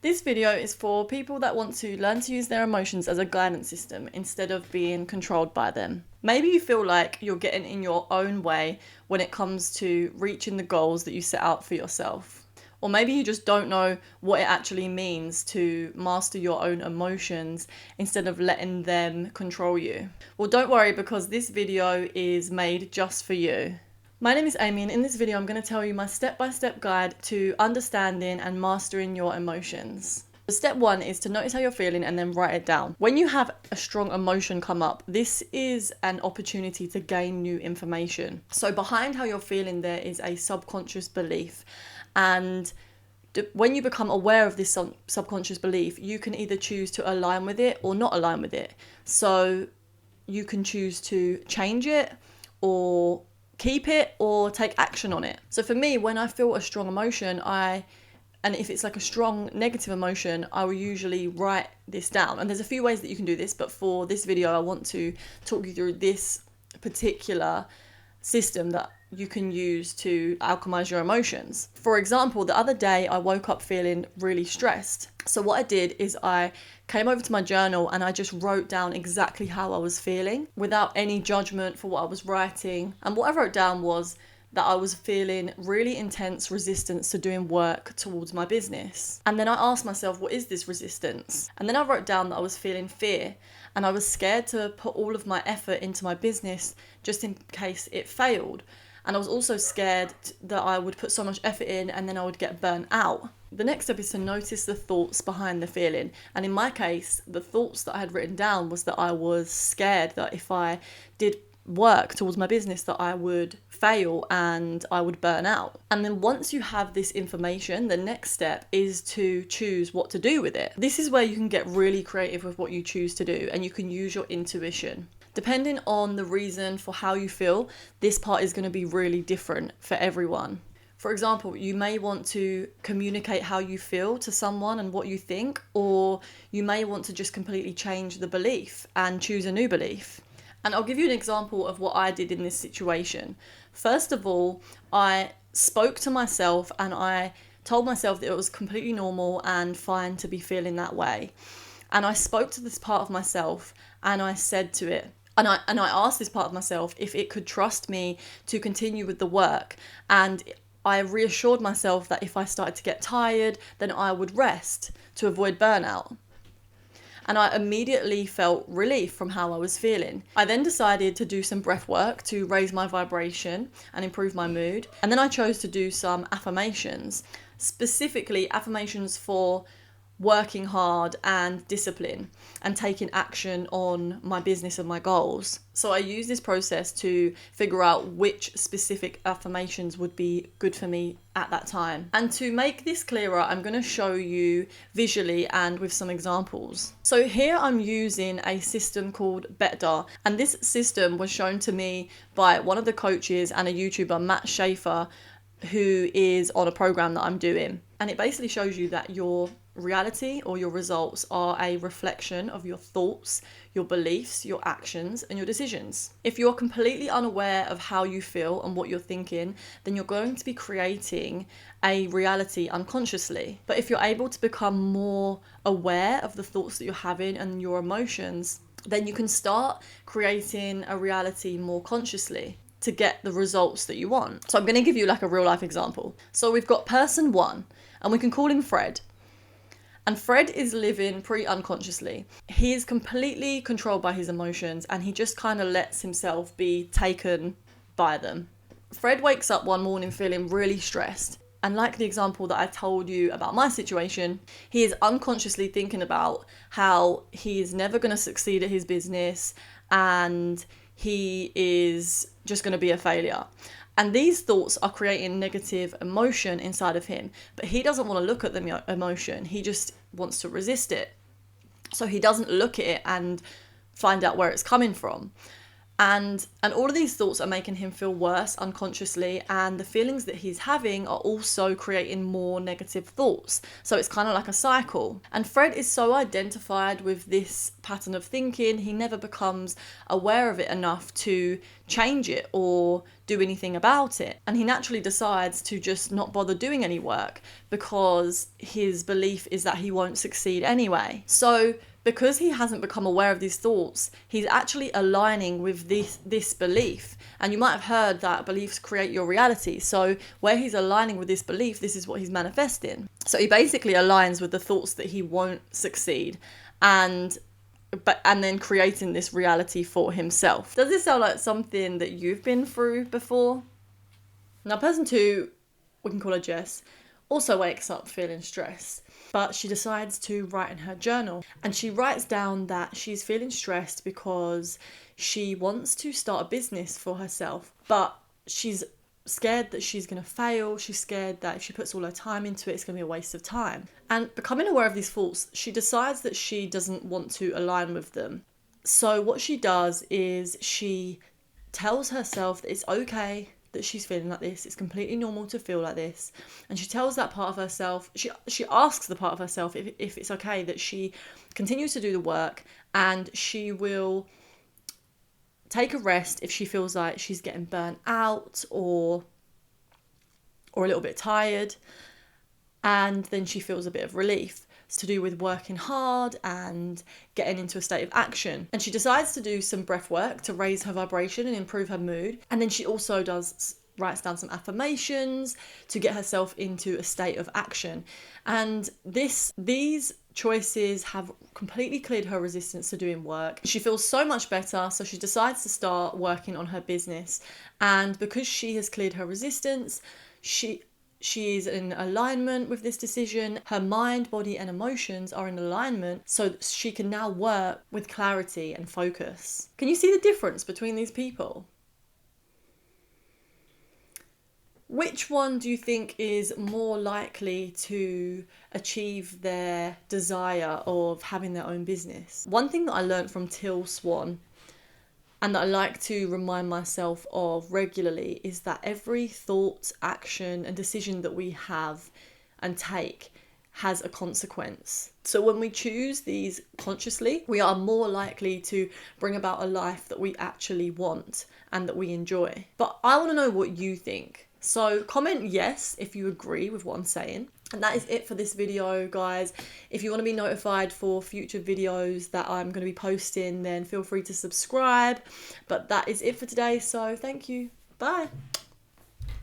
This video is for people that want to learn to use their emotions as a guidance system instead of being controlled by them. Maybe you feel like you're getting in your own way when it comes to reaching the goals that you set out for yourself. Or maybe you just don't know what it actually means to master your own emotions instead of letting them control you. Well, don't worry, because this video is made just for you. My name is Amy, and in this video I'm going to tell you my step-by-step guide to understanding and mastering your emotions. Step 1 is to notice how you're feeling and then write it down. When you have a strong emotion come up, this is an opportunity to gain new information. So behind how you're feeling there is a subconscious belief, and when you become aware of this subconscious belief, you can either choose to align with it or not align with it. So you can choose to change it or keep it or take action on it. So for me, when I feel a strong emotion, and if it's like a strong negative emotion, I will usually write this down. And there's a few ways that you can do this, but for this video, I want to talk you through this particular system that you can use to alchemize your emotions. For example, the other day I woke up feeling really stressed. So what I did is I came over to my journal and I just wrote down exactly how I was feeling without any judgment for what I was writing. And what I wrote down was that I was feeling really intense resistance to doing work towards my business. And then I asked myself, what is this resistance? And then I wrote down that I was feeling fear, and I was scared to put all of my effort into my business just in case it failed. And I was also scared that I would put so much effort in and then I would get burnt out. The next step is to notice the thoughts behind the feeling. And in my case, the thoughts that I had written down was that I was scared that if I did work towards my business that I would fail and I would burn out. And then once you have this information, the next step is to choose what to do with it. This is where you can get really creative with what you choose to do, and you can use your intuition. Depending on the reason for how you feel, this part is going to be really different for everyone. For example, you may want to communicate how you feel to someone and what you think, or you may want to just completely change the belief and choose a new belief. And I'll give you an example of what I did in this situation. First of all, I spoke to myself and I told myself that it was completely normal and fine to be feeling that way. And I spoke to this part of myself and I said to it, and I asked this part of myself if it could trust me to continue with the work. And I reassured myself that if I started to get tired, then I would rest to avoid burnout. And I immediately felt relief from how I was feeling. I then decided to do some breath work to raise my vibration and improve my mood. And then I chose to do some affirmations, specifically affirmations for working hard and discipline and taking action on my business and my goals. So I used this process to figure out which specific affirmations would be good for me at that time. And to make this clearer, I'm going to show you visually and with some examples. So here I'm using a system called Betdar, and this system was shown to me by one of the coaches and a YouTuber, Matt Schaefer, who is on a program that I'm doing. And it basically shows you that your reality or your results are a reflection of your thoughts, your beliefs, your actions, and your decisions. If you're completely unaware of how you feel and what you're thinking, then you're going to be creating a reality unconsciously. But if you're able to become more aware of the thoughts that you're having and your emotions, then you can start creating a reality more consciously to get the results that you want. So I'm going to give you like a real life example. So we've got person 1, and we can call him Fred. And Fred is living pretty unconsciously. He is completely controlled by his emotions, and he just kind of lets himself be taken by them. Fred wakes up one morning feeling really stressed. And like the example that I told you about my situation, he is unconsciously thinking about how he is never going to succeed at his business and he is just going to be a failure. And these thoughts are creating negative emotion inside of him, but he doesn't want to look at the emotion. He just wants to resist it. So he doesn't look at it and find out where it's coming from. And all of these thoughts are making him feel worse unconsciously, and the feelings that he's having are also creating more negative thoughts. So it's kind of like a cycle. And Fred is so identified with this pattern of thinking, he never becomes aware of it enough to change it or do anything about it. And he naturally decides to just not bother doing any work because his belief is that he won't succeed anyway. So because he hasn't become aware of these thoughts, he's actually aligning with this belief. And you might have heard that beliefs create your reality. So where he's aligning with this belief, this is what he's manifesting. So he basically aligns with the thoughts that he won't succeed and then creating this reality for himself. Does this sound like something that you've been through before? Now, person 2, we can call her Jess, also wakes up feeling stressed. But she decides to write in her journal, and she writes down that she's feeling stressed because she wants to start a business for herself, but she's scared that she's going to fail. She's scared that if she puts all her time into it, it's going to be a waste of time. And becoming aware of these thoughts, she decides that she doesn't want to align with them. So what she does is she tells herself that it's okay that she's feeling like this. It's completely normal to feel like this. And she tells that part of herself, she asks the part of herself if it's okay that she continues to do the work, and she will take a rest if she feels like she's getting burnt out or a little bit tired, and then she feels a bit of relief. It's to do with working hard and getting into a state of action. And she decides to do some breath work to raise her vibration and improve her mood. And then she also writes down some affirmations to get herself into a state of action. And these choices have completely cleared her resistance to doing work. She feels so much better, so she decides to start working on her business. And because she has cleared her resistance, she is in alignment with this decision. Her mind, body, and emotions are in alignment, so that she can now work with clarity and focus. Can you see the difference between these people? Which one do you think is more likely to achieve their desire of having their own business? One thing that I learned from Till Swan, and that I like to remind myself of regularly, is that every thought, action, and decision that we have and take has a consequence. So when we choose these consciously, we are more likely to bring about a life that we actually want and that we enjoy. But I want to know what you think. So comment yes if you agree with what I'm saying. And that is it for this video, guys. If you want to be notified for future videos that I'm going to be posting, then feel free to subscribe. But that is it for today. So thank you. Bye.